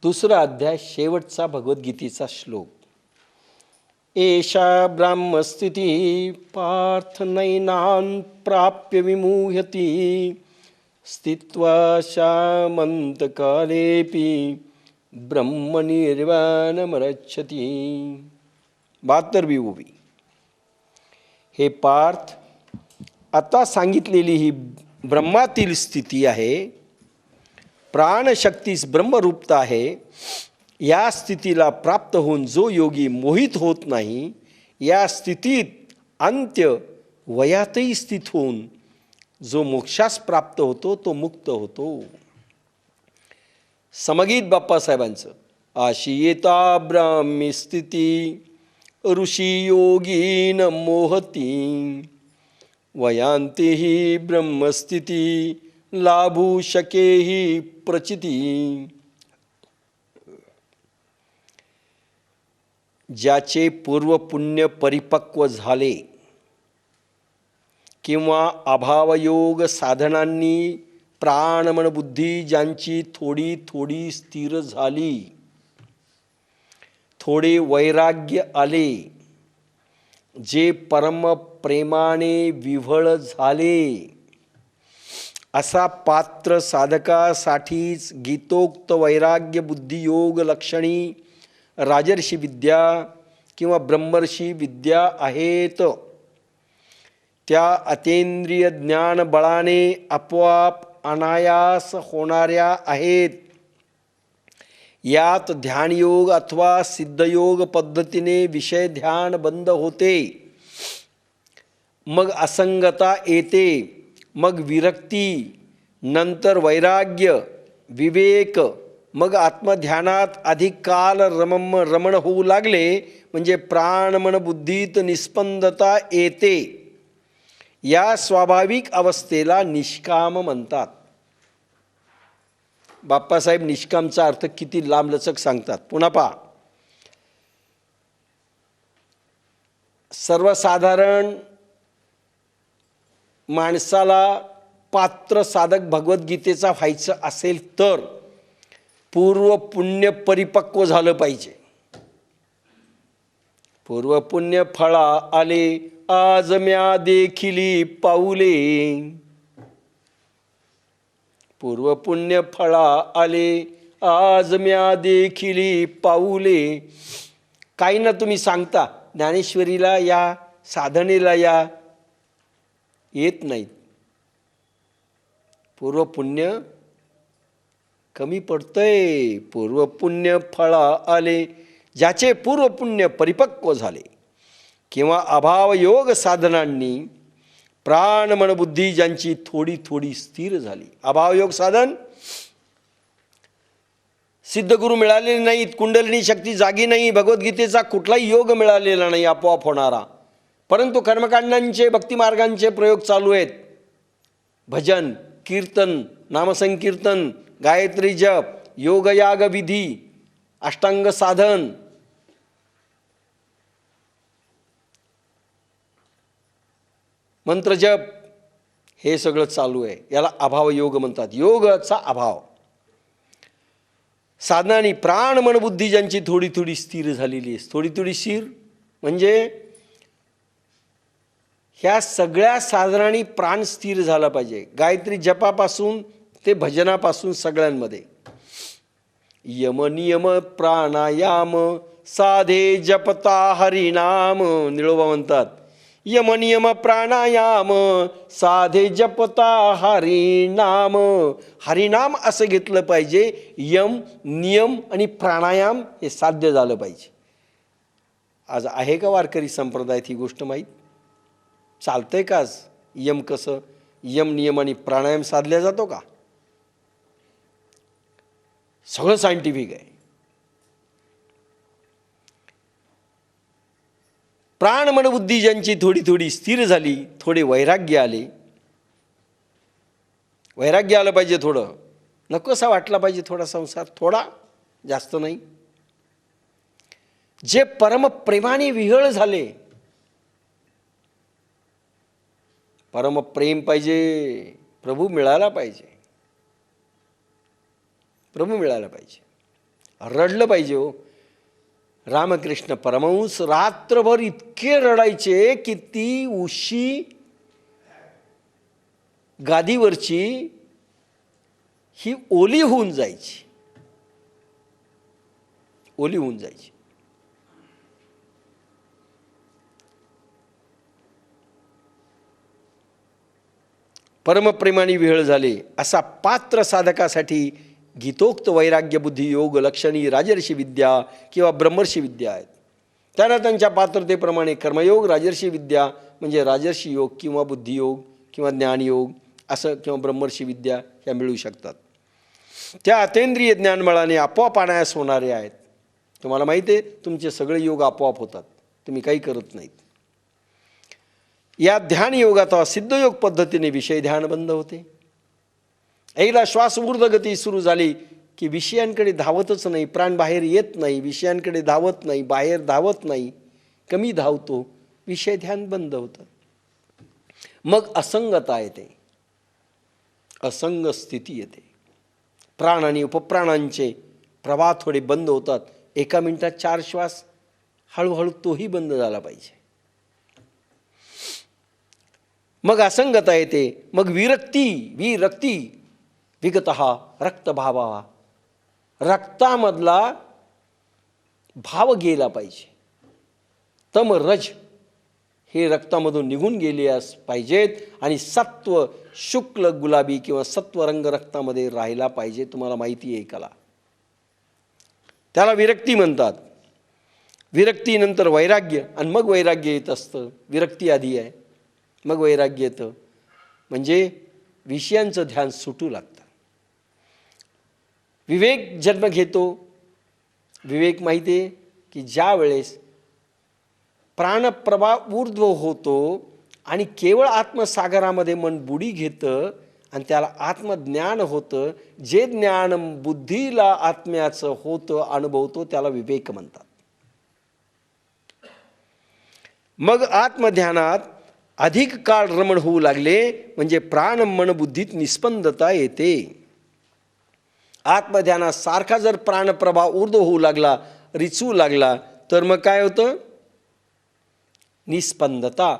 दुसरा अध्याय, शेवटचा भगवद्गीतेचा श्लोक. एषा ब्रह्मस्थिती पार्थ नैनान् प्राप्य विमुह्यति स्थित्वा शामन्तकालेऽपि ब्रह्मनिर्वाणमरच्छति. 72वी ओवी. हे पार्थ, आता सांगितलेली ही ब्रह्मातील स्थिती आहे, प्राणशक्तीस ब्रह्मरूपता आहे. या स्थितीला प्राप्त होऊन जो योगी मोहित होत नाही, या स्थितीत अंत्य वयातही स्थित होऊन जो मोक्षास प्राप्त होतो तो मुक्त होतो. समगीत बाप्पासाहेबांचं. आशियेता ब्राह्मी स्थिती ऋषी योगीन मोहती वयांते ही ब्रह्मस्थिती लाभू शके ही प्रचिती. ज्याचे पूर्वपुण्य परिपक्व झाले किंवा अभावयोग साधनांनी प्राणमन बुद्धी ज्यांची थोडी थोडी स्थिर झाली, थोडे वैराग्य आले, जे परमप्रेमाने विव्हळ झाले, असा पात्र साधकासाठीच गीतोक्त वैराग्य बुद्धियोग लक्षणी राजर्षी विद्या किंवा ब्रह्मर्षी विद्या आहेत. त्या अतींद्रिय ज्ञान बळाने आपोआप अनायास होणाऱ्या आहेत. यात ध्यानयोग अथवा सिद्धयोग पद्धतीने विषय ध्यान बंद होते, मग असंगता येते, मग विरक्ती, नंतर वैराग्य, विवेक, मग आत्मध्यानात अधिक काल रमण होऊ लागले म्हणजे प्राणमन बुद्धीत निस्पंदता येते. या स्वाभाविक अवस्थेला निष्काम म्हणतात. बाप्पासाहेब निष्कामचा अर्थ किती लांबलचक सांगतात. पुन्हा पहा. सर्वसाधारण माणसाला पात्र साधक भगवद्गीतेचा व्हायचं असेल तर पूर्व पुण्य परिपक्व झालं पाहिजे. पूर्व पुण्य फळा आले आज म्या देखिली पाऊले. पूर्व पुण्य फळा आले आज म्या देखिली पाऊले. काही ना तुम्ही सांगता ज्ञानेश्वरीला या, साधनेला या, येत नाहीत. पूर्व पुण्य कमी पडतंय. पूर्व पुण्य फळा आले, ज्याचे पूर्व पुण्य परिपक्व झाले किंवा अभाव योग साधनांनी प्राण मन बुद्धी ज्यांची थोडी थोडी स्थिर झाली. अभाव योग साधन सिद्धगुरु मिळालेले नाहीत, कुंडलिनी शक्ती जागी नाही, भगवद्गीतेचा कुठलाही योग मिळालेला नाही आपोआप होणारा, परंतु कर्मकांडांचे भक्तिमार्गांचे प्रयोग चालू आहेत. भजन, कीर्तन, नामसंकीर्तन, गायत्री जप, योगयाग विधी, अष्टांग साधन, मंत्र जप, हे सगळं चालू आहे. याला अभाव योग म्हणतात. योगाचा अभाव साधनाने प्राण मन बुद्धी ज्यांची थोडी थोडी स्थिर झालेली आहे. थोडी थोडी स्थिर म्हणजे ह्या सगळ्या साधनांनी प्राण स्थिर झाला पाहिजे. गायत्री जपापासून ते भजनापासून सगळ्यांमध्ये. यम नियम प्राणायाम साधे जपता हरिनाम. निळोबा म्हणतात यम नियम प्राणायाम साधे जपता हरिनाम. हरिनाम असं घेतलं पाहिजे. यम, नियम आणि प्राणायाम हे साध्य झालं पाहिजे. आज आहे का वारकरी संप्रदायात ही गोष्ट माहीत? चालतंय का आज? यम कसं, यम नियम आणि प्राणायाम साधल्या जातो का? सगळं सायंटिफिक आहे. प्राण मन बुद्धी ज्यांची थोडी थोडी स्थिर झाली, थोडे वैराग्य आले. वैराग्य आलं पाहिजे थोडं. नकोसा वाटला पाहिजे थोडा संसार, थोडा, जास्त नाही. जे परमप्रेमाने विहळ झाले, परमप्रेम पाहिजे, प्रभू मिळाला पाहिजे, प्रभू मिळाला पाहिजे. रडलं पाहिजे हो. रामकृष्ण परमहंस रात्रभर इतके रडायचे की ती उशी गादीवरची ही ओली होऊन जायची, ओली होऊन जायची. परमप्रेमाने विहळ झाले असा पात्र साधकासाठी गीतोक्त वैराग्य बुद्धी योग लक्षणी राजर्षी विद्या किंवा ब्रह्मर्षी विद्या आहेत. त्यांना त्यांच्या पात्रतेप्रमाणे कर्मयोग राजर्षी विद्या म्हणजे राजर्षी योग किंवा बुद्धियोग किंवा ज्ञानयोग असं किंवा ब्रह्मर्षी विद्या ह्या मिळू शकतात. त्या अतेंद्रिय ज्ञानबळाने आपोआप आणायास होणारे आहेत. तुम्हाला माहिती आहे तुमचे सगळे योग आपोआप होतात, तुम्ही काही करत नाहीत. या ध्यान योगात सिद्धयोग पद्धतीने विषय ध्यान बंद होते. एकदा श्वास ऊर्ध्व गती सुरू झाली की विषयांकडे धावतच नाही, प्राण बाहेर येत नाही, विषयांकडे धावत नाही, बाहेर धावत नाही, कमी धावतो, विषय ध्यान बंद होतं. मग असंगता येते, असंग स्थिती येते. प्राण आणि उपप्राणांचे प्रवाह थोडे बंद होतात. एका मिनिटात 4 श्वास, हळूहळू तोही बंद झाला पाहिजे. मग असंगता येते. मग विरक्ती विगतः रक्तभावा, रक्तामधला भाव गेला पाहिजे. तम रज हे रक्तामधून निघून गेले पाहिजेत आणि सत्व शुक्ल गुलाबी किंवा सत्व रंग रक्तामध्ये राहिला पाहिजे. तुम्हाला माहिती आहे कला, त्याला विरक्ती म्हणतात. विरक्तीनंतर वैराग्य आणि मग वैराग्य येत असतं. विरक्ती आधी आहे, मग वैराग्य येतं. म्हणजे विषयांचं ध्यान सुटू लागतं. विवेक जन्म घेतो. विवेक माहिती आहे की ज्या वेळेस प्राणप्रवाह ऊर्ध्व होतो आणि केवळ आत्मसागरामध्ये मन बुडी घेतं आणि त्याला आत्मज्ञान होतं. जे ज्ञान बुद्धीला आत्म्याचं होतं, अनुभवतो, त्याला विवेक म्हणतात. मग आत्मध्यानात अधिक काळ रमण होऊ लागले म्हणजे प्राण मन बुद्धीत निस्पंदता येते. आत्मध्यानात सारखा जर प्राणप्रवाह ऊर्ध्व होऊ लागला, रिचू लागला, तर मग काय होतं? निस्पंदता,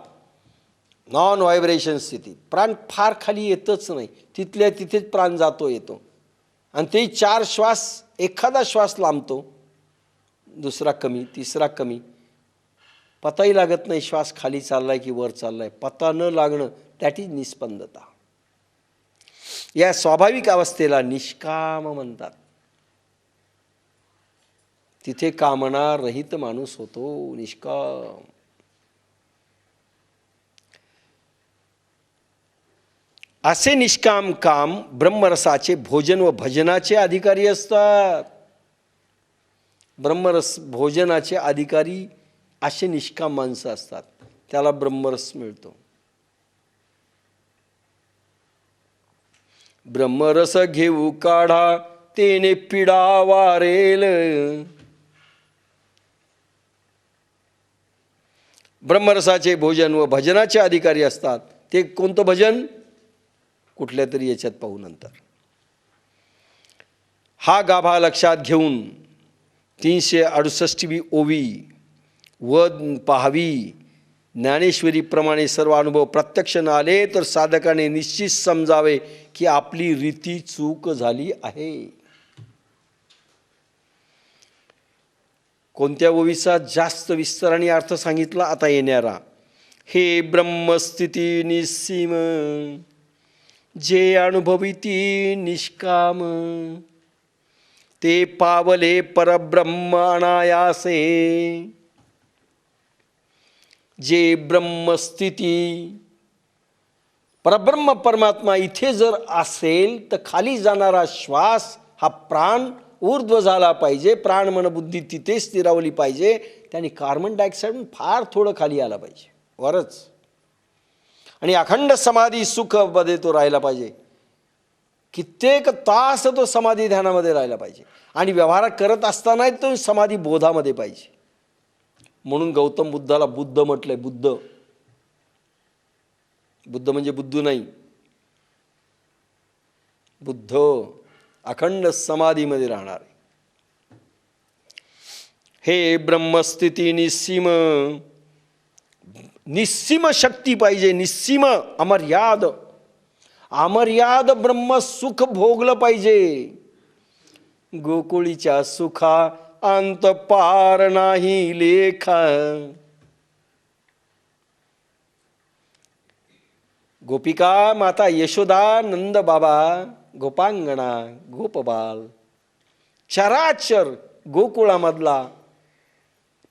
नॉन व्हायब्रेशन स्थिती. प्राण फार खाली येतच नाही, तिथल्या तिथेच प्राण जातो येतो. आणि ते 4 श्वास, एखादा श्वास लांबतो, दुसरा कमी, तिसरा कमी, पताही लागत नाही श्वास खाली चाललाय की वर चाललाय. पता न लागणं, दॅट इज निस्पंदता. या स्वाभाविक अवस्थेला निष्काम म्हणतात. तिथे कामना रहित माणूस होतो, निष्काम. असे निष्काम काम ब्रह्मरसाचे भोजन व भजनाचे अधिकारी असतात. ब्रह्मरस भोजनाचे अधिकारी असे निष्काम माणसं असतात, त्याला ब्रह्मरस मिळतो. ब्रह्मरस घेऊ काढा तेने पिडा वारेल. ब्रह्मरसाचे भोजन व भजनाचे अधिकारी असतात. ते कोणतं भजन? कुठल्या तरी याच्यात पाहू नंतर. हा गाभा लक्षात घेऊन 368वी ओवी व पाहावी. ज्ञानेश्वरीप्रमाणे सर्व अनुभव प्रत्यक्ष न आले तर साधकाने निश्चित समजावे की आपली रीती चूक झाली आहे. कोणत्या ओवीचा जास्त विस्ताराने अर्थ सांगितला आता येणारा? हे ब्रह्मस्थिती निस्सीम जे अनुभविती निष्काम ते पावले परब्रह्म अनायासे. जे ब्रह्मस्थिती, परब्रह्म परमात्मा इथे जर असेल तर खाली जाणारा श्वास हा प्राण ऊर्ध्व झाला पाहिजे. प्राण मन बुद्धी तिथे स्थिरावली पाहिजे. त्याने कार्बन डायऑक्साईड फार थोडं खाली आला पाहिजे वरच. आणि अखंड समाधी सुखमध्ये तो राहिला पाहिजे. कित्येक तास तो समाधी ध्यानामध्ये राहिला पाहिजे. आणि व्यवहार करत असताना तो समाधी बोधामध्ये पाहिजे. म्हणून गौतम बुद्धाला बुद्ध म्हटलंय. बुद्ध, बुद्ध म्हणजे बुद्धू नाही, बुद्ध अखंड समाधीमध्ये राहणार. हे ब्रह्मस्थिती निस्सीम, निस्सीम शक्ती पाहिजे, निस्सीम अमर्याद, अमर्याद ब्रह्म सुख भोगलं पाहिजे. गोकुळीच्या सुखा अंत पार नाही लेखा. गोपिका माता यशोदा, नंद बाबा, गोपांगणा, गोपबाल, चराचर गोकुळामधला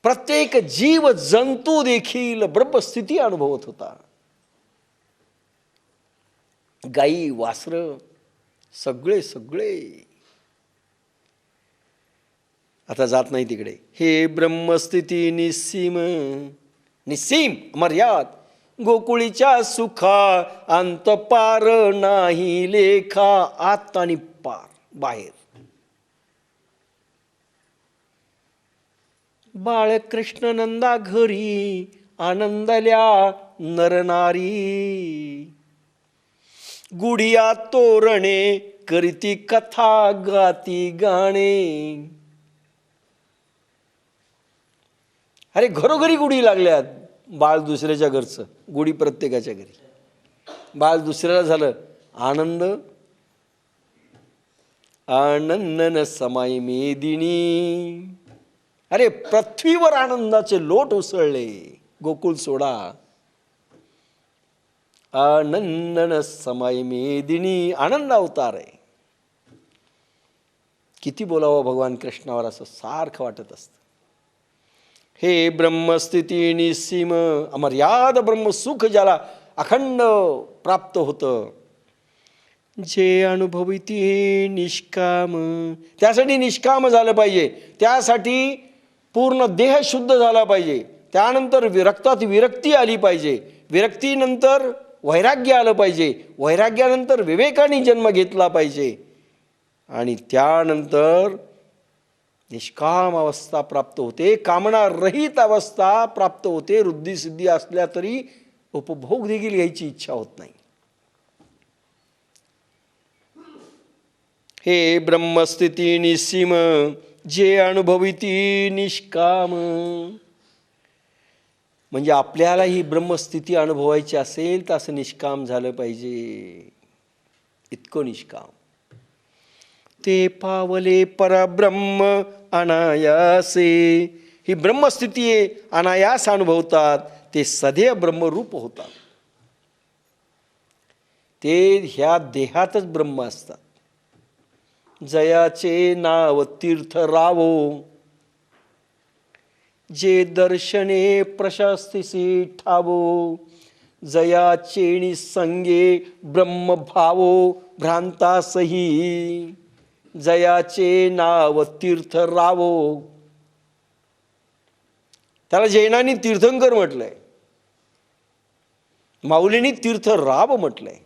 प्रत्येक जीव जंतू देखील ब्रह्मस्थिती अनुभवत होता. गाई वासर सगळे सगळे. आता जात नाही तिकडे. हे ब्रह्मस्थिती निस्सीम, निस्सीम मर्याद, गोकुळीच्या सुखा अंत पार नाही लेखा. आत आणि पार बाहेर. बाळकृष्ण नंदा घरी आनंदल्या नरनारी. गुढिया तोरणे करीती कथा गाती गाणे. अरे घरोघरी गुढी लागल्यात. बाळ दुसऱ्याच्या घरचं, गुढी प्रत्येकाच्या घरी. बाळ दुसऱ्याला झालं आनंद. आनंदन समाई मेदिनी. अरे पृथ्वीवर आनंदाचे लोट उसळले. गोकुळ सोडा. आनंदन समाई मेदिनी. आनंद अवतार आहे. किती बोलावं भगवान कृष्णावर असं सारखं वाटत असतं. हे ब्रह्मस्थिती निस्सीम अमर्याद ब्रह्मसुख ज्याला अखंड प्राप्त होतं. जे अनुभविती निष्काम. त्यासाठी निष्काम झालं पाहिजे. त्यासाठी पूर्ण देह शुद्ध झाला पाहिजे. त्यानंतर रक्तात विरक्ती आली पाहिजे. विरक्तीनंतर वैराग्य आलं पाहिजे. वैराग्यानंतर विवेकाने जन्म घेतला पाहिजे. आणि त्यानंतर निष्काम अवस्था प्राप्त होते. कामना रहित अवस्था प्राप्त होते. वृद्धी सिद्धी असल्या तरी उपभोग देखील घ्यायची इच्छा होत नाही. हे ब्रह्मस्थिती निस्सीम, जे अनुभविती निष्काम. म्हणजे आपल्याला ही ब्रह्मस्थिती अनुभवायची असेल तर असं निष्काम झालं पाहिजे. इतकं निष्काम. ते पावले परब्रह्म अनायासे. ही ब्रह्मस्थिती आहे, अनायास अनुभवतात. ते सदैव ब्रह्मरूप होतात. ते ह्या देहातच ब्रह्म असतात. जयाचे नाव तीर्थ रावो, जे दर्शने प्रशस्तीसी ठावो. जयाचे संगे ब्रह्म भावो भ्रांतासही. जयाचे नाव तीर्थ रावो. त्याला जैनांनी तीर्थंकर म्हटलंय. माऊलींनी तीर्थ राव म्हटलंय.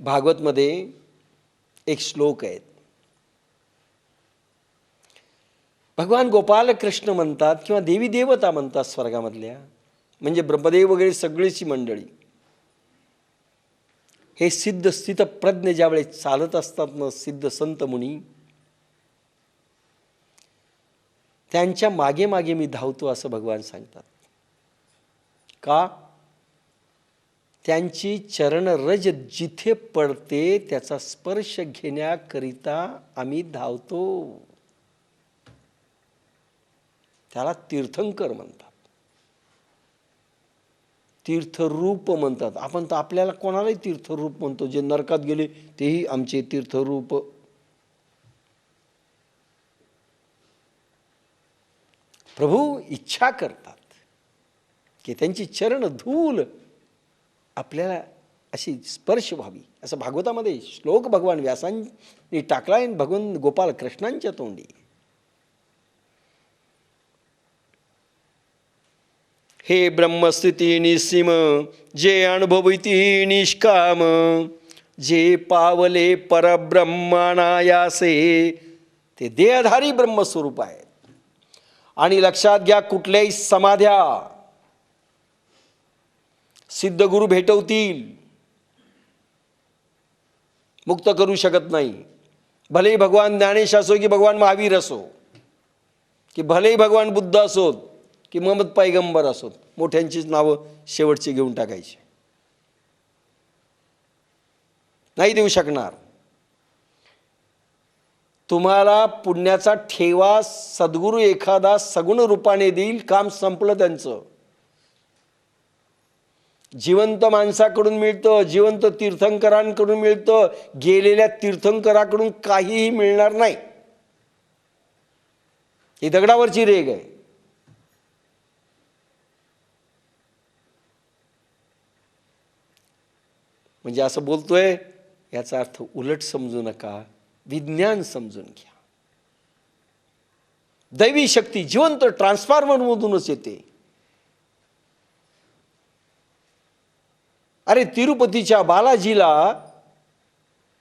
भागवतमध्ये एक श्लोक आहे. भगवान गोपाल कृष्ण म्हणतात किंवा देवी देवता म्हणतात स्वर्गामधल्या, म्हणजे ब्रह्मदेव वगैरे सगळीची मंडळी. हे सिद्ध स्थित प्रज्ञ ज्यावेळेस चालत असतात ना, सिद्ध संत मुनी, त्यांच्या मागे मागे मी धावतो असं भगवान सांगतात. का? त्यांची चरणरज जिथे पडते त्याचा स्पर्श घेण्याकरिता आम्ही धावतो. त्याला तीर्थंकर म्हणतात. तीर्थरूप म्हणतात. आपण तर आपल्याला कोणालाही तीर्थरूप म्हणतो. जे नरकात गेले तेही आमचे तीर्थरूप. प्रभू इच्छा करतात की त्यांची चरण धूल आपल्याला अशी स्पर्श व्हावी. असं भागवतामध्ये श्लोक भगवान व्यासांनी टाकलाय. भगवान गोपाल कृष्णांच्या तोंडी. हे ब्रह्मस्थिती निस्सीम, जे अनुभविती निष्काम. जे पावले परब्रह्मानायासे. ते देहधारी ब्रह्मस्वरूप आहेत. आणि लक्षात घ्या, कुठल्याही समाध्या सिद्ध गुरु भेटवतील, मुक्त करू शकत नाही. भलेही भगवान ज्ञानेश असो की भगवान महावीर असो, की भलेही भगवान बुद्ध असोत की मोहम्मद पैगंबर असोत, मोठ्यांचीच नावं शेवटची घेऊन टाकायची. नाही देऊ शकणार. तुम्हाला पुण्याचा ठेवा सद्गुरू एखादा सगुण रूपाने देईल, काम संपलं त्यांचं. जिवंत माणसाकडून मिळतं, जिवंत तीर्थंकरांकडून मिळतं, गेलेल्या तीर्थंकराकडून काहीही मिळणार नाही. ही दगडावरची रेग आहे. म्हणजे असं बोलतोय याचा अर्थ उलट समजू नका, विज्ञान समजून घ्या. दैवी शक्ती जिवंत ट्रान्सफॉर्मर मधूनच येते. अरे तिरुपतीच्या बालाजीला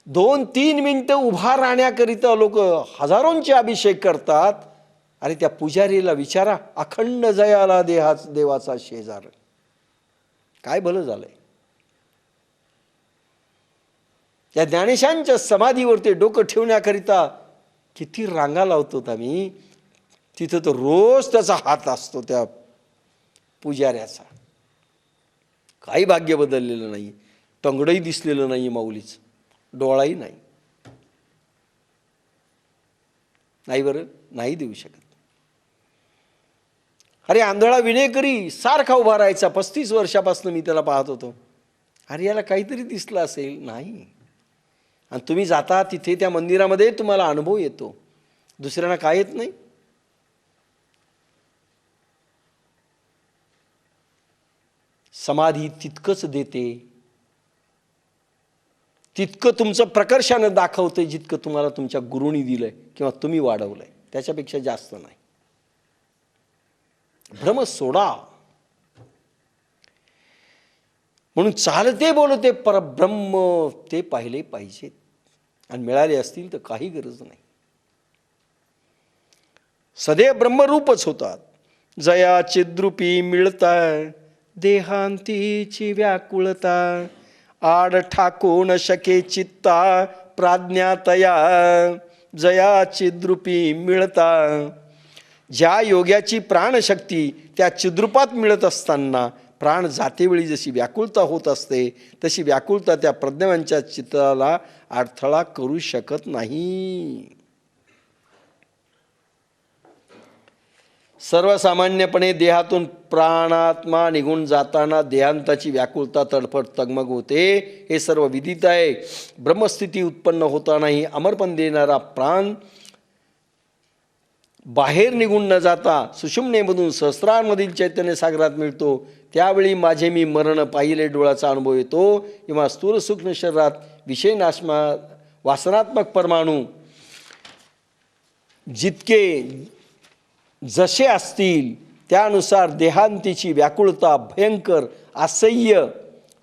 2-3 मिनिटं उभा राहण्याकरिता लोक हजारोंचे अभिषेक करतात. अरे त्या पुजारीला विचारा, अखंड जयाला देवाचा शेजार. काय भलं झालंय. त्या ज्ञानेशांच्या समाधीवर ते डोकं ठेवण्याकरिता किती रांगा लावतो आम्ही. तिथं तर रोज त्याचा हात असतो त्या पुजाऱ्याचा. काही भाग्य बदललेलं नाही. टंगडही दिसलेलं नाही माऊलीच, डोळाही नाही. नाही बरं, नाही देऊ शकत. अरे आंधळा विनेकरी सारखा उभा राहायचा. 35 वर्षापासून मी त्याला पाहत होतो. अरे याला काहीतरी दिसलं असेल. नाही. आणि तुम्ही जाता तिथे त्या मंदिरामध्ये तुम्हाला अनुभव येतो, दुसऱ्यांना काय येत नाही. समाधी तितकंच देते, तितकं तुमचं प्रकर्षानं दाखवते जितकं तुम्हाला तुमच्या गुरुनी दिलंय किंवा तुम्ही वाढवलंय, त्याच्यापेक्षा जास्त नाही. भ्रम सोडा. म्हणून चालते बोलते परब्रह्म ते पाहिले पाहिजेत. आणि मिळाले असतील तर काही गरज नाही. सदैव ब्रह्मरूपच होतात. जया चिद्रूपी मिळता देहांतीची व्याकुळता, आड ठाकू न शके चित्ता प्राज्ञातया. जया चिद्रूपी मिळता. ज्या योग्याची प्राणशक्ती त्या चिद्रूपात मिळत असताना प्राण जातेवेळी जशी व्याकुळता होत असते, तशी व्याकुळता त्या प्रज्ञावांच्या चित्ताला अडथळा करू शकत नाही. सर्वसामान्यपणे देहातून प्राणात्मा निघून जाताना देहांताची व्याकुळता, तडफड, तगमग होते. हे सर्व विदित आहे. ब्रह्मस्थिती उत्पन्न होतानाही अमरपण देणारा प्राण बाहेर निघून न जाता सुषुम्नेमधून सहस्रांमधील चैतन्य सागरात मिळतो. त्यावेळी माझे मी मरण पाहिले डोळ्याचा अनुभव येतो. किंवा स्थूल सूक्ष्म शरीरात विषय नाशमा वासनात्मक परमाणू जितके जसे असतील त्यानुसार देहांतीची व्याकुळता भयंकर असह्य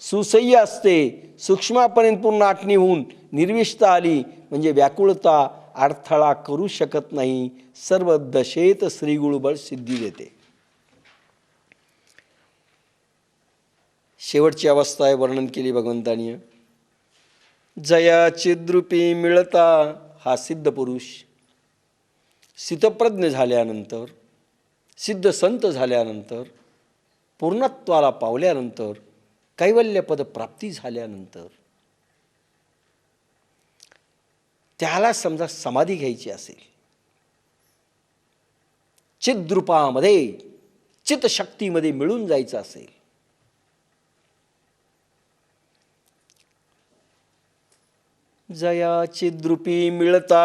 सुसह्य असते. सूक्ष्मापर्यंत पूर्ण आटणी होऊन निर्विष्ठता आली म्हणजे व्याकुळता अडथळा करू शकत नाही. सर्व दशेत श्रीगुरुबळ सिद्धी देते. शेवटची अवस्था आहे वर्णन केली भगवंतानी. जया चिद्रूपी मिळता. हा सिद्ध पुरुष स्थितप्रज्ञ झाल्यानंतर, सिद्ध संत झाल्यानंतर, पूर्णत्वाला पावल्यानंतर, कैवल्यपद प्राप्ती झाल्यानंतर त्याला समजा समाधी घ्यायची असेल, चिद्रूपामध्ये चितशक्तीमध्ये मिळून जायचं असेल, जया चिद्रूपी मिळता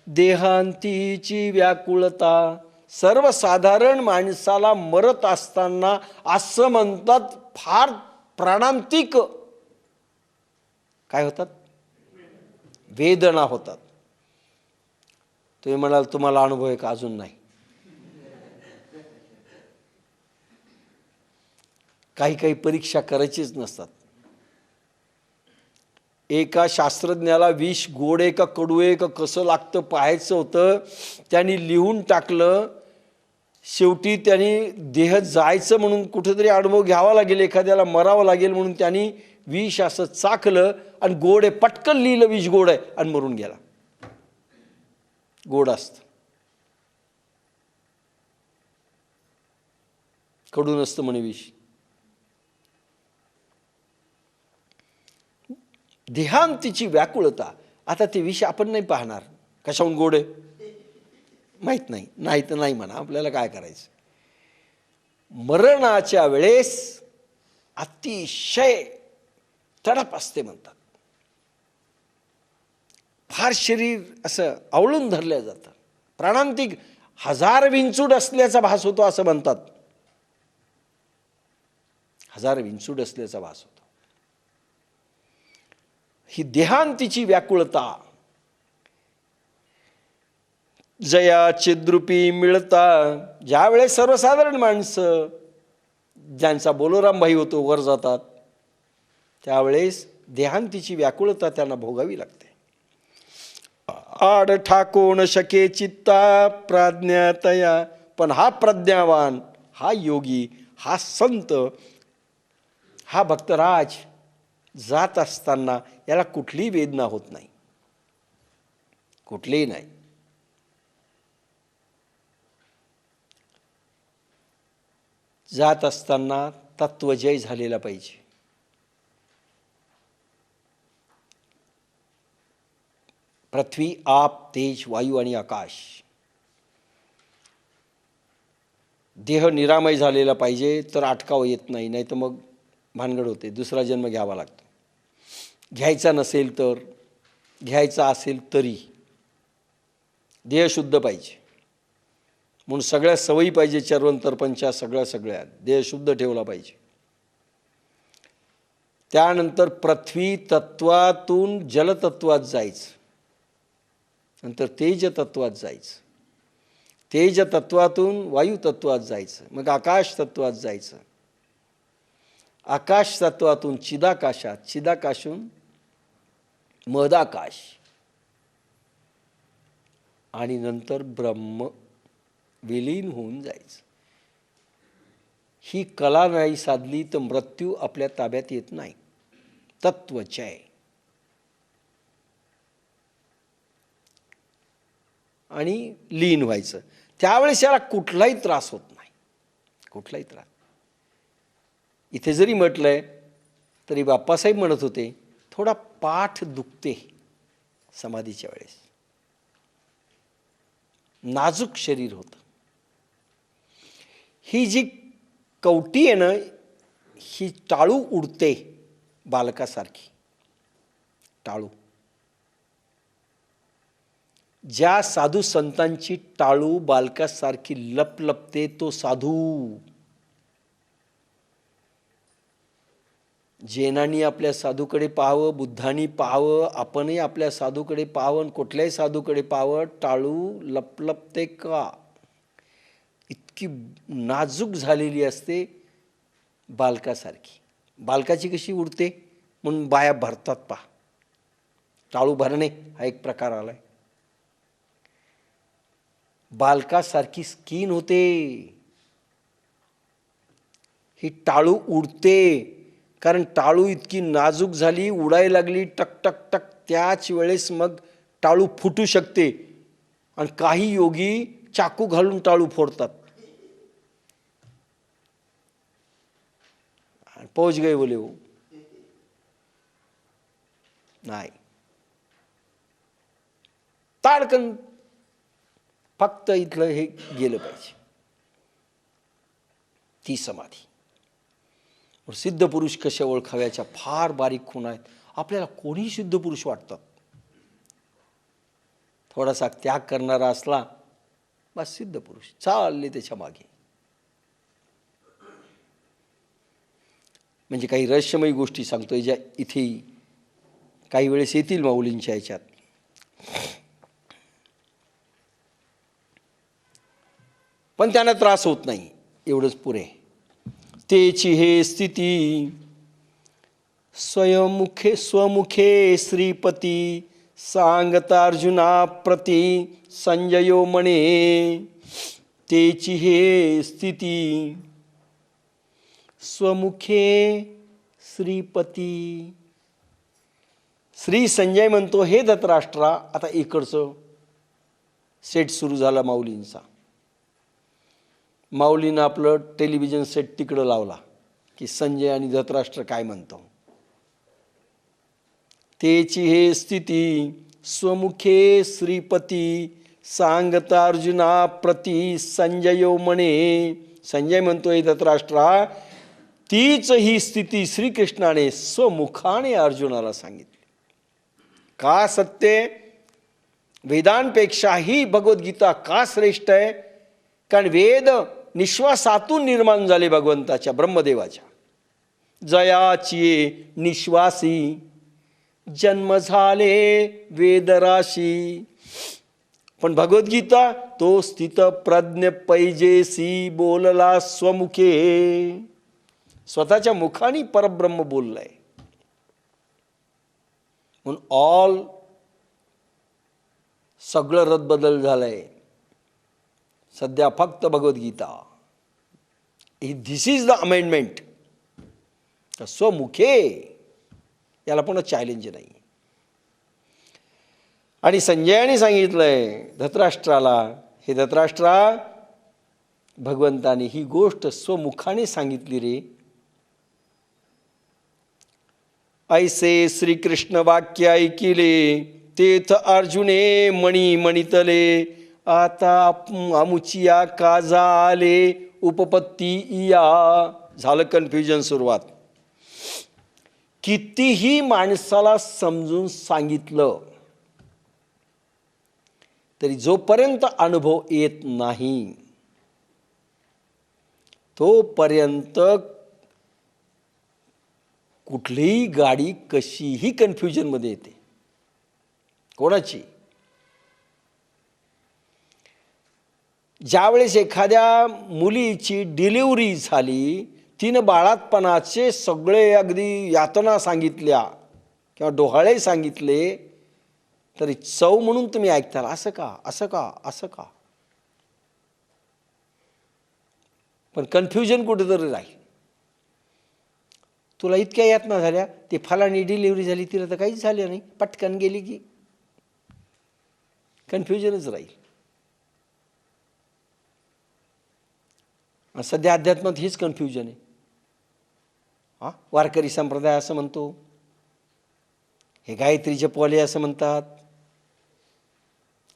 देहांतीची व्याकुळता. सर्वसाधारण माणसाला मरत असताना असं म्हणतात फार प्राणांतिक काय होतात, वेदना होतात. तुम्ही म्हणाल तुम्हाला अनुभव आहे का? अजून नाही. काही काही परीक्षा करायचीच नसतात. एका शास्त्रज्ञाला विष गोड आहे का कडू आहे का कसं लागतं पाहायचं होतं. त्यांनी लिहून टाकलं. शेवटी त्यांनी देह जायचं म्हणून कुठेतरी अनुभव घ्यावा लागेल, एखाद्याला मरावं लागेल म्हणून त्यांनी विष असं चाकलं आणि गोड आहे पटकन लिहिलं विष गोड आहे आणि मरून गेला. गोड असतं, कडू नसतं म्हणे विष. देहांतीची व्याकुळता. आता ते विष आपण नाही पाहणार, कशाहून गोड आहे माहीत नाही, नाही तर नाही म्हणा, आपल्याला काय करायचं. मरणाच्या वेळेस अतिशय तडप असते म्हणतात. फार शरीर असं आवळून धरलं जातं, प्राणांतिक हजार विंचूड असल्याचा भास होतो असं म्हणतात. हजार विंचूड असल्याचा भास होतो. ही देहांतीची व्याकुळता. जया चिद्रुपी मिळता. ज्यावेळेस सर्वसाधारण माणसं ज्यांचा बोलोरामभाई होतो वर जातात, त्यावेळेस देहांतीची व्याकुळता त्यांना भोगावी लागते. आड ठाकोण शके चित्ता प्राज्ञातया. पण हा प्रज्ञावान, हा योगी, हा संत, हा भक्तराज जात असताना याला कुठलीही वेदना होत नाही, कुठलीही नाही. जात असताना तत्वजय झालेला पाहिजे. पृथ्वी, आप, तेज, वायू आणि आकाश, देह निरामय झालेला पाहिजे, तर अटकाव येत नाही. नाही तर मग भानगड होते, दुसरा जन्म घ्यावा लागतो. घ्यायचा नसेल तर, घ्यायचा असेल तरी देह शुद्ध पाहिजे. म्हणून सगळ्या सवयी पाहिजे, चर्वंतरपंच्या सगळ्या देह शुद्ध ठेवला पाहिजे. त्यानंतर पृथ्वी तत्वातून जलतत्वात जायचं, नंतर तेज तत्वात जायचं, तेज तत्वातून वायू तत्वात जायचं, मग आकाश तत्वात जायचं, आकाश तत्वातून चिदाकाशात, चिदाकाशून मदाकाश, आणि नंतर ब्रह्म विलीन होऊन जायचं. ही कला नाही साधली तर मृत्यू आपल्या ताब्यात येत नाही. तत्वचय. आणि लीन व्हायचं. त्यावेळेस याला कुठलाही त्रास होत नाही, कुठलाही त्रास. इथे जरी म्हटलंय तरी बाप्पासाहेब म्हणत होते, थोडा पाठ दुखते समाधीच्या वेळेस, नाजूक शरीर होतं. ही जी कवटी आहे ना, ही टाळू उडते बालकासारखी. टाळू, ज्या साधू संतांची टाळू बालकासारखी लपलपते तो साधू. जैनांनी आपल्या साधूकडे पाहावं, बुद्धांनी पाहावं, आपणही आपल्या साधूकडे पाहावं, कुठल्याही साधूकडे पाहावं, टाळू लपलपते का? इतकी नाजूक झालेली असते बालकासारखी. बालकाची कशी उडते म्हणून बाया भरतात पहा. टाळू भरणे हा एक प्रकार आलाय. बालकासारखी स्किन होते. ही टाळू उडते, कारण टाळू इतकी नाजूक झाली, उडायला लागली टक टक टक. त्याच वेळेस मग टाळू फुटू शकते. आणि काही योगी चाकू घालून टाळू फोडतात. पहुंच गए बोले वो. नाही, ताडकन फक्त इथलं हे गेलं पाहिजे, ती समाधी. सिद्ध पुरुष कशा ओळखाव्याच्या फार बारीक खूण आहेत. आपल्याला कोणी सिद्ध पुरुष वाटतात. थोडासा त्याग करणारा असला बस सिद्ध पुरुष, चालले त्याच्या मागे. म्हणजे काही रहस्यमयी गोष्टी सांगतोय ज्या इथे काही वेळेस येतील माऊलींच्या ह्याच्यात. पण त्यांना त्रास होत नाही, एवढंच पुरे. तेची हे स्थिती स्वयंमुखे स्वमुखे श्रीपती सांगता अर्जुना प्रती संजयो म्हणे. तेची हे स्थिती स्वमुखे श्रीपती. श्री संजय म्हणतो, हे धृतराष्ट्रा, आता इकडचं सेट सुरू झाला माऊलींचा. माऊलीनं आपलं टेलिव्हिजन सेट तिकडं लावला की संजय आणि धृतराष्ट्र काय म्हणतो. तेची हे स्थिती स्वमुखे श्रीपती सांगता अर्जुना प्रती संजयो म्हणे. संजय म्हणतोय धृतराष्ट्रा, तीच ही स्थिती श्रीकृष्णाने स्वमुखाने अर्जुनाला सांगितली. का सत्य? वेदांपेक्षाही भगवद्गीता का श्रेष्ठ आहे? कारण वेद निश्वासातून निर्माण झाले भगवंताच्या, ब्रह्मदेवाच्या. जयाची निश्वासी जन्म झाले वेदराशी. पण भगवद्गीता तो स्थित प्रज्ञ पैजेसी बोलला स्वमुखे. स्वतःच्या मुखाने परब्रह्म बोललाय. म्हणून ऑल सगळं रद्दबदल झालंय. सध्या फक्त Bhagavad Gita. This is the amendment. स्वमुखे याला पुन्हा चॅलेंज नाही. आणि संजयाने सांगितलंय धृतराष्ट्राला, हे धृतराष्ट्रा, भगवंताने ही गोष्ट स्वमुखाने सांगितली रे. ऐसे श्रीकृष्ण वाक्य ऐकिले तेथ अर्जुने मणी मणितले. आता अमुचिया काजा आले उपपत्ती इया. झालं कन्फ्युजन सुरुवात. कितीही माणसाला समजून सांगितलं तरी जोपर्यंत अनुभव येत नाही तोपर्यंत कुठलीही गाडी कशीही कन्फ्युजनमध्ये येते. कोणाची? ज्यावेळेस एखाद्या मुलीची डिलिव्हरी झाली, तिनं बाळातपणाचे सगळे अगदी यातना सांगितल्या किंवा डोहाळे सांगितले, तरी चव म्हणून तुम्ही ऐकताल असं का, असं का, असं का. पण कन्फ्युजन कुठेतरी राहील. तुला इतक्या यातना झाल्या, ते फलानी डिलिव्हरी झाली, तिला तर काहीच झालं नाही, पटकन गेली की कन्फ्युजनच राहील. सध्या अध्यात्मात हीच कन्फ्युजन आहे. वारकरी संप्रदाय असं म्हणतो, हे गायत्रीचे पोले असं म्हणतात,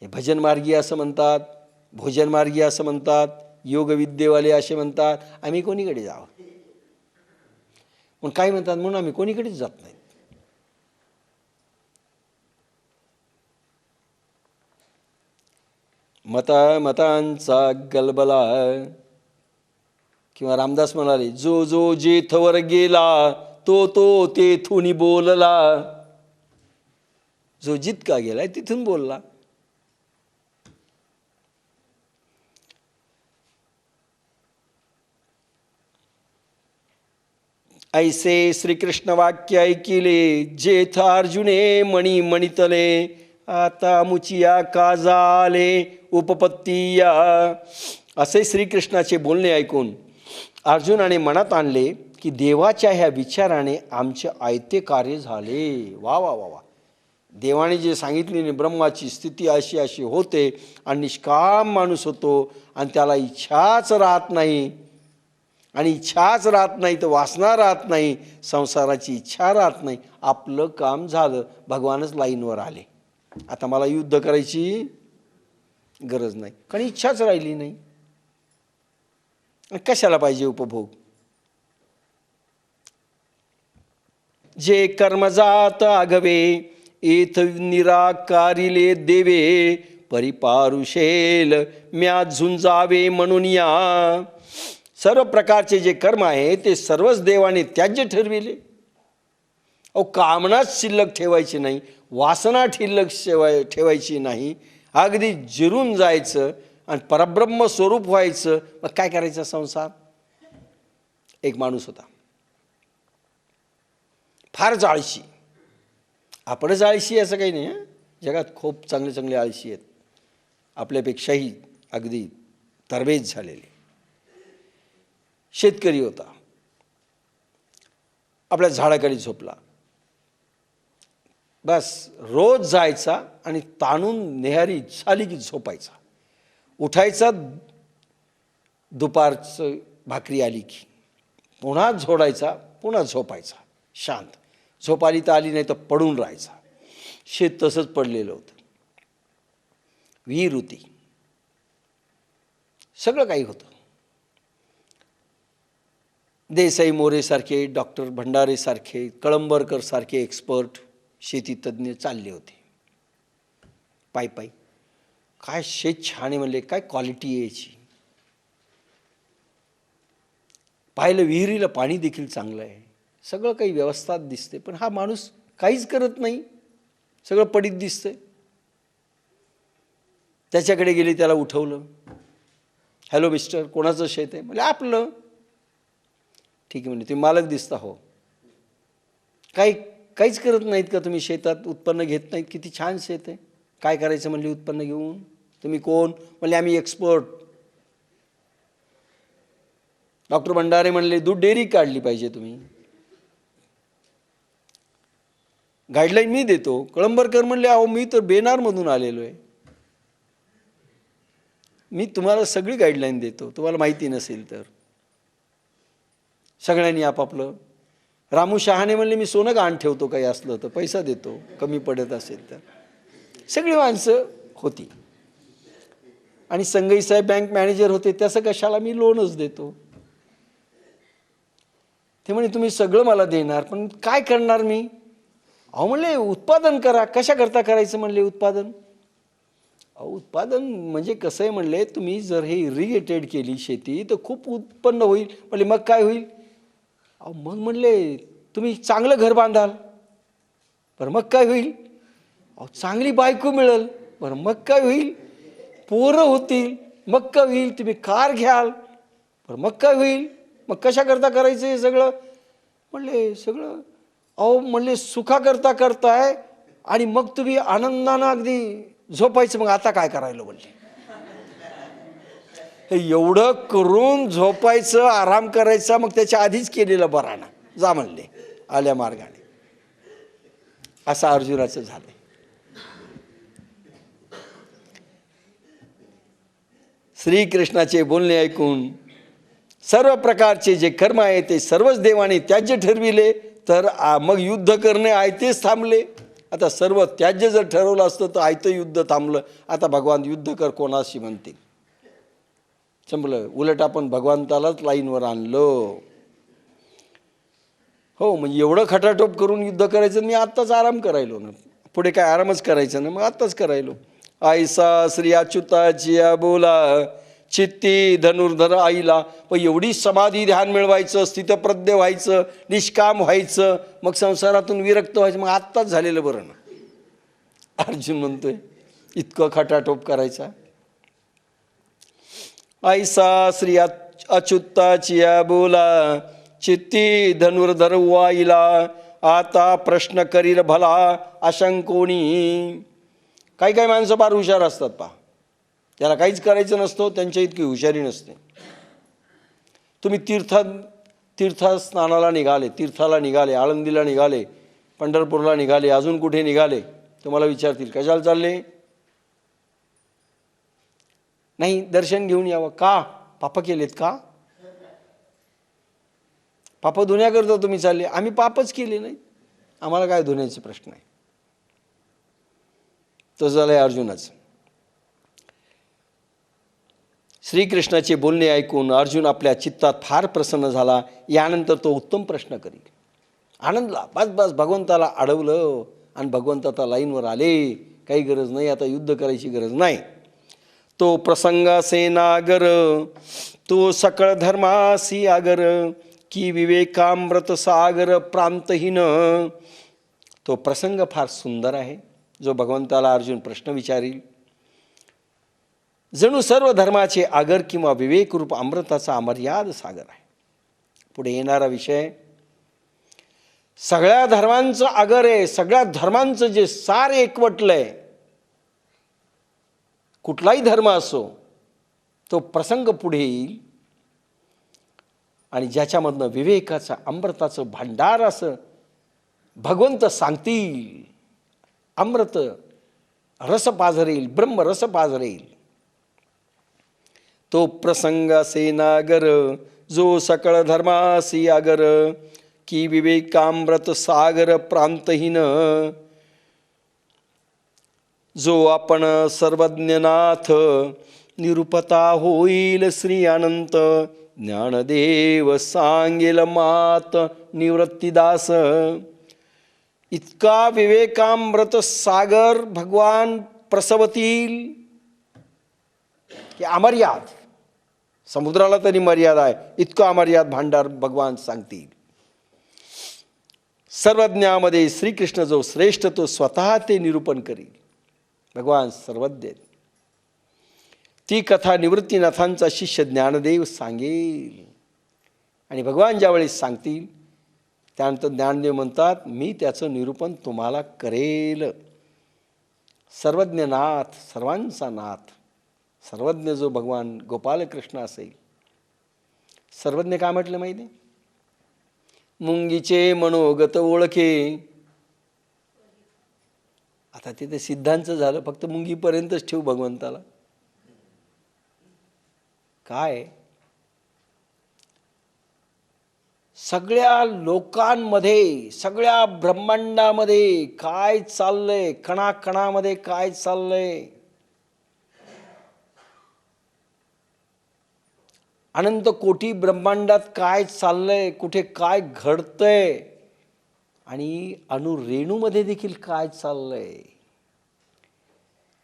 हे भजन मार्गी असं म्हणतात, भोजन मार्गी असं म्हणतात, योगविद्येवाले असे म्हणतात. आम्ही कोणीकडे जावं? पण काय म्हणतात म्हणून आम्ही कोणीकडेच जात नाही. मतांचा गलबला. किंवा रामदास म्हणाले, जो जो जेथवर गेला तो तो तेथून बोलला. जो जितका गेलाय तिथून बोलला. ऐसे श्रीकृष्ण वाक्य ऐकिले जेथ अर्जुने मणी मणितले. आता मुचिया काजा आले उपपत्तीया. असे श्रीकृष्णाचे बोलणे ऐकून अर्जुनाने मनात आणले की देवाच्या ह्या विचाराने आमचे आयते कार्य झाले. वा वा वा वा. देवाने जे सांगितले ब्रह्माची स्थिती अशी अशी होते आणि निष्काम माणूस होतो आणि त्याला इच्छाच राहत नाही, आणि इच्छाच राहत नाही तर वासना राहत नाही, संसाराची इच्छा राहत नाही. आपलं काम झालं, भगवानच लाईनवर आले. आता मला युद्ध करायची गरज नाही, कारण इच्छाच राहिली नाही. कशाला पाहिजे उपभोग? जे कर्मजात आगवे एथ निराकारिले देवे. परिपारुषेल म्या झुंजावे म्हणून या. सर्व प्रकारचे जे कर्म आहे ते सर्वच देवाने त्याज्य ठरविले. कामनाच शिल्लक ठेवायची नाही, वासना शिल्लक ठेवायची नाही. अगदी जिरून जायचं आणि परब्रह्म स्वरूप व्हायचं. मग काय करायचं? संसार. एक माणूस होता, फारच आळशी. आपणच आळशी असं काही नाही. जगात खूप चांगले चांगले आळशी आहेत, आपल्यापेक्षाही अगदी तरबेज झालेले. शेतकरी होता, आपल्या झाडाखाली झोपला. बस रोज जायचा आणि ताणून नेहारी झाली की झोपायचा. उठायचा दुपारचं भाकरी आली की पुन्हा झोडायचा, पुन्हा झोपायचा शांत. झोप आली तर आली, नाही तर पडून राहायचा. शेत तसंच पडलेलं होतं, विहीर होती, सगळं काही होतं. देसाई मोरेसारखे, डॉक्टर भंडारेसारखे, कळंबरकरसारखे एक्सपर्ट शेती तज्ज्ञ चालले होते पायी पायी. काय शेत छान आहे म्हणले, काय क्वालिटी यायची. पाहिलं विहिरीला पाणी देखील चांगलं आहे, सगळं काही व्यवस्था दिसते. पण हा माणूस काहीच करत नाही, सगळं पडीत दिसतंय. त्याच्याकडे गेली, त्याला उठवलं. हॅलो मिस्टर, कोणाचं शेत आहे? म्हणजे आपलं. ठीक आहे म्हणजे, तुम्ही मालक दिसता. हो. काहीच करत नाहीत का तुम्ही शेतात? उत्पन्न घेत नाहीत? किती छान शेत आहे. काय करायचं म्हणले उत्पन्न घेऊन? तुम्ही कोण? म्हणले आम्ही एक्सपर्ट. डॉक्टर भंडारे म्हणले दूध डेअरी काढली पाहिजे तुम्ही, गाईडलाईन मी देतो. कळंबरकर म्हणले अहो मी तर बेनारमधून आलेलो आहे, मी तुम्हाला सगळी गाईडलाईन देतो, तुम्हाला माहिती नसेल तर. सगळ्यांनी आपापलं. रामू शहाणे म्हणले मी सोनं गहाण ठेवतो, काही असलं तर पैसा देतो, कमी पडत असेल तर. सगळी माणसं होती. आणि संगई साहेब बँक मॅनेजर होते, त्याचं कशाला, मी लोनच देतो. ते म्हणे तुम्ही सगळं मला देणार, पण काय करणार मी? अहो म्हणले उत्पादन करा. कशा करता करायचं म्हणले उत्पादन? अहो उत्पादन म्हणजे कसं आहे म्हणले, तुम्ही जर हे इरिगेटेड केली शेती तर खूप उत्पन्न होईल. म्हणले मग काय होईल? अहो मग म्हणले तुम्ही चांगलं घर बांधाल. बरं मग काय होईल? अहो चांगली बायको मिळेल. बरं मग काय होईल? पोरं होतील. मग काय होईल? तुम्ही कार घ्याल. बरं मग काय होईल? मग कशा करता करायचं हे सगळं? म्हणले सगळं अहो म्हणले सुखा करता करताय आणि मग तुम्ही आनंदानं अगदी झोपायचं. मग आता काय करायला म्हणले? हे एवढं करून झोपायचं, आराम करायचा, मग त्याच्या आधीच केलेलं बरा ना, जा म्हणले आल्या मार्गाने. असं अर्जुनाचं झालंय. श्रीकृष्णाचे बोलणे ऐकून सर्व प्रकारचे जे कर्म आहे ते सर्वच देवाने त्याज्य ठरविले, तर मग युद्ध करणे आयतेच थांबले. आता सर्व त्याज्य जर ठरवलं असतं तर आयतं युद्ध थांबलं. आता भगवान युद्ध कर कोणाशी म्हणतील, संपलं. उलट आपण भगवंतालाच लाईनवर आणलं. हो म्हणजे एवढं खटाटोप करून युद्ध करायचं, मी आत्ताच आराम करायलो ना, पुढे काय आरामच करायचं ना, मग आत्ताच करायलो. आयसा श्री अच्युताची बोला चित्ती धनुर्धर आईला. पण एवढी समाधी ध्यान मिळवायचं, स्थितप्रज्ञ व्हायचं, निष्काम व्हायचं, मग संसारातून विरक्त व्हायचं, मग आत्ताच झालेलं बरं ना. अर्जुन म्हणतोय इतकं खटाटोप करायचा. ऐसा श्री अच्युताची बोला चित्ती धनुर्धर वाईला. आता प्रश्न करील भला अशंकोणी. काही माणसं फार हुशार असतात पहा, त्याला काहीच करायचं नसतं, त्यांच्या इतकी हुशारी नसते. तुम्ही तीर्थस्नानाला निघाले, तीर्थाला निघाले, आळंदीला निघाले, पंढरपूरला निघाले, अजून कुठे निघाले, तुम्हाला विचारतील कशाला चालले? नाही दर्शन घेऊन यावं. का? पाप केलेत का? पाप धुण्याकरता तुम्ही चालले? आम्ही पापच केले नाही, आम्हाला काय धुण्याचे प्रश्न आहे. तसं झालंय अर्जुनाचं. श्रीकृष्णाचे बोलणे ऐकून अर्जुन आपल्या चित्तात फार प्रसन्न झाला. यानंतर तो उत्तम प्रश्न करील. आनंदला. बस भगवंताला अडवलं आणि भगवंत आता लाईनवर आले. काही गरज नाही, आता युद्ध करायची गरज नाही. तो प्रसंगासे नागर, तो सकळ धर्मासी आगर, की विवेकामृत सागर प्रांतहीन. तो प्रसंग फार सुंदर आहे, जो भगवंताला अर्जुन प्रश्न विचारील. जणू सर्व धर्माचे आगर किंवा विवेकरूप अमृताचा अमर्याद सागर आहे. पुढे येणारा विषय सगळ्या धर्मांचं आगर आहे, सगळ्या धर्मांचं जे सार एकवटलंय. कुठलाही धर्म असो, तो प्रसंग पुढे येईल आणि ज्याच्यामधनं विवेकाचं अमृताचं भांडार असं भगवंत सांगतील. अमृत रस पाझरेल, ब्रह्म रस पाझरेल. तो प्रसंग असे नागर, जो सकळ धर्मासी आगर, की विवेकामृत सागर प्रांतहीन. जो आपण सर्वज्ञनाथ, निरुपता होईल श्री अनंत. ज्ञानदेव सांगेल मात निवृत्तीदास. इतका विवेकामृत सागर भगवान प्रसवतील की अमर्याद, समुद्राला तरी मर्यादा आहे, इतका अमर्याद भांडार भगवान सांगतील. सर्वज्ञामध्ये श्रीकृष्ण जो श्रेष्ठ, तो स्वतः ते निरूपण करील. भगवान सर्वज्ञ. ती कथा निवृत्तीनाथांचा शिष्य ज्ञानदेव सांगेल. आणि भगवान ज्यावेळेस सांगतील त्यानंतर ज्ञानदेव म्हणतात, मी त्याचं निरूपण तुम्हाला करेल. सर्वज्ञनाथ, सर्वांचा नाथ, सर्वज्ञ जो भगवान गोपालकृष्ण असेल. सर्वज्ञ काय म्हटलं माहिती आहे? मुंगीचे मनोगत ओळखे. आता तिथे सिद्धांचं झालं, फक्त मुंगीपर्यंतच ठेवू भगवंताला. काय सगळ्या लोकांमध्ये, सगळ्या ब्रह्मांडामध्ये काय चाललंय, कणाकणामध्ये काय चाललंय, अनंत कोटी ब्रह्मांडात काय चाललंय, कुठे काय घडतंय, आणि अणुरेणूमध्ये देखील काय चाललंय,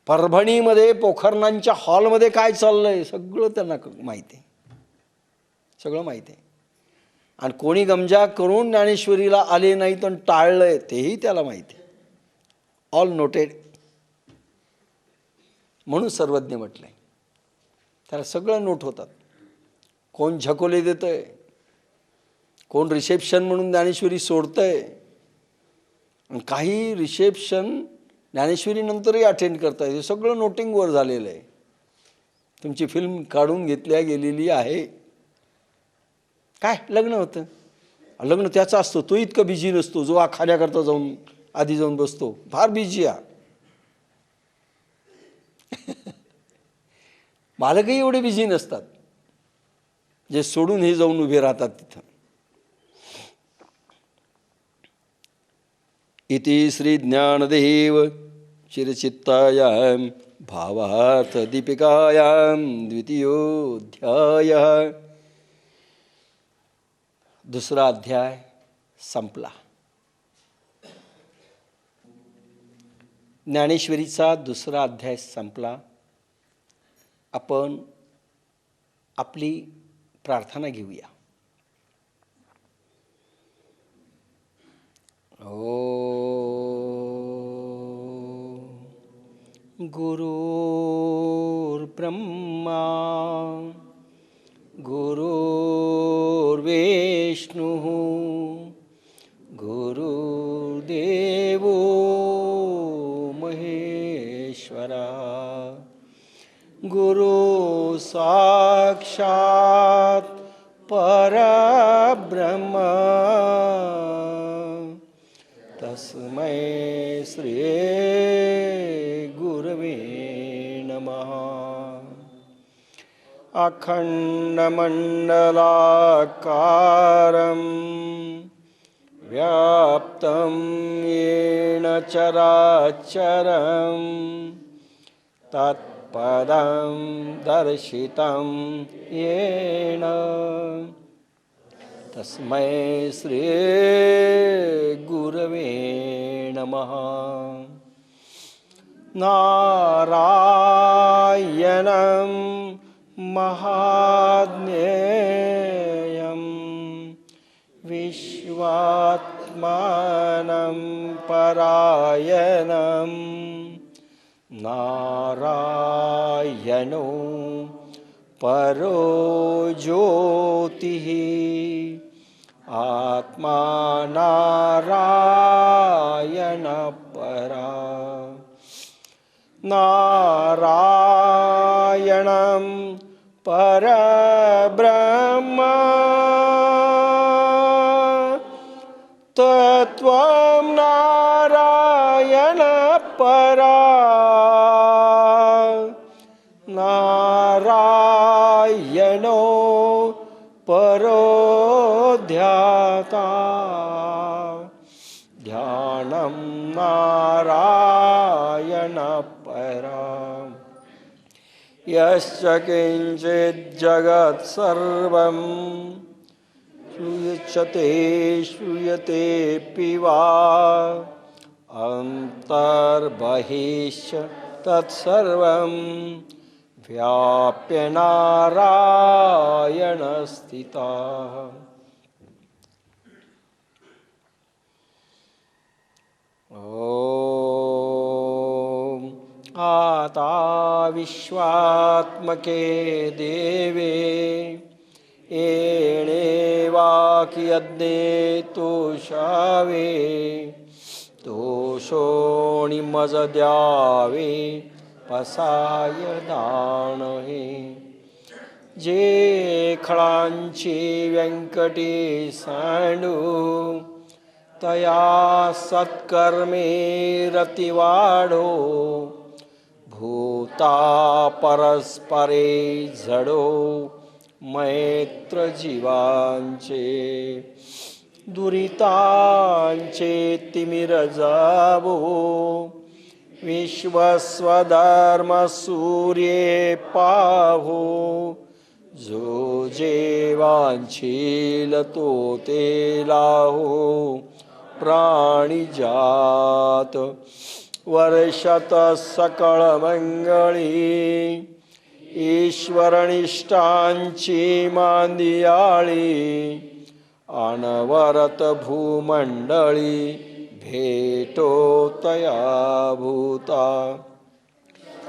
परभणीमध्ये पोखरणांच्या हॉलमध्ये काय चाललंय, सगळं त्यांना माहिती आहे. सगळं माहिती आहे. आणि कोणी गमजा करून ज्ञानेश्वरीला आले नाही तर टाळलंय, तेही त्याला माहिती आहे. All noted. म्हणून सर्वज्ञ म्हटलंय. त्याला सगळं नोट होतात. कोण झकोले देतंय, कोण रिसेप्शन म्हणून ज्ञानेश्वरी सोडतंय, आणि काही रिसेप्शन ज्ञानेश्वरी नंतरही अटेंड करताय. हे सगळं नोटिंगवर झालेलं आहे. तुमची फिल्म काढून घेतल्या गेलेली आहे. काय लग्न होतं, लग्न त्याचा असतो, तो इतका बिझी नसतो जो खाण्याकरता जाऊन आधी जाऊन बसतो. फार बिझी आहे. मालकही एवढे बिझी नसतात जे सोडून हे जाऊन उभे राहतात तिथं. इति श्री ज्ञानदेव चिरचित्तायां भावार्थ दीपिकायां द्वितीयोऽध्यायः. दुसरा अध्याय संपला. ज्ञानेश्वरीचा दुसरा अध्याय संपला. आपण आपली प्रार्थना घेऊया. गुरुर्ब्रह्मा गुरुर्विष्णुः गुरुर्देवो महेश्वरा. गुरु साक्षात् परब्रह्म तस्मै श्री गुरवे नमः. अखण्डमण्डलाकारं व्याप्तं येन चराचरं तत्पदं दर्शितं येन तस्मै श्री गुरवे नमः. नारायणं महाज्ञेयं विश्वात्मानं परायणं नारायणो परो ज्योतिः आत्मा नारायण परा. नारायणं परब्रह्म तत्त्वं नारायण यश्च किंचित् जगत् सर्वं श्रूयते वा अन्तर्बहिश्च तत्सर्वं व्याप्य नारायण स्थितः। ॐ आता विश्वात्मके देवे एणेवाकियज्ञे तोषावे तोषोणिमज द्यावे पसाय दानहे जे खळांची व्यंकटी सांडू तया सत्कर्मे रतिवाढो भूता परस्परे झडो मैत्र जीवांचे दुरितांचे तिमिर जावो विश्वस्वधर्म सूर्ये पाहो जो जेवांशील तो ते लाहो प्राणिजात वर्षत सकळ मंगळी ईश्वरनिष्ठांची मांदियाळी अनवरत भूमंडळी भेटो तया भूता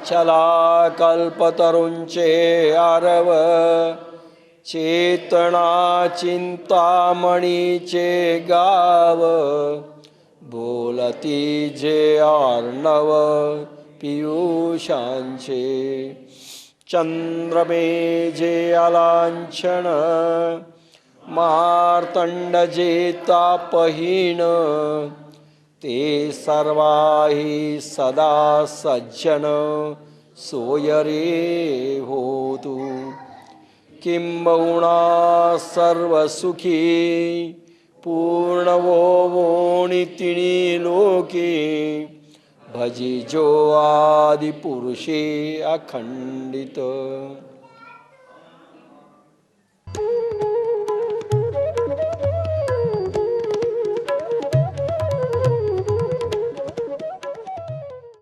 चला कल्पतरुंचे आरव चेतना चिंतामणीचे गाव बोलती जे अर्णव पियुषांचे चंद्रमे जे अलांछन मार्तंड जे तापहीन ते सर्वाही सदा सज्जन सोयरे होतु किंबहुना सर्वसुखी पूर्णवो वोणी तिणी लोके भजी जो आदिपुरुषे अखंडित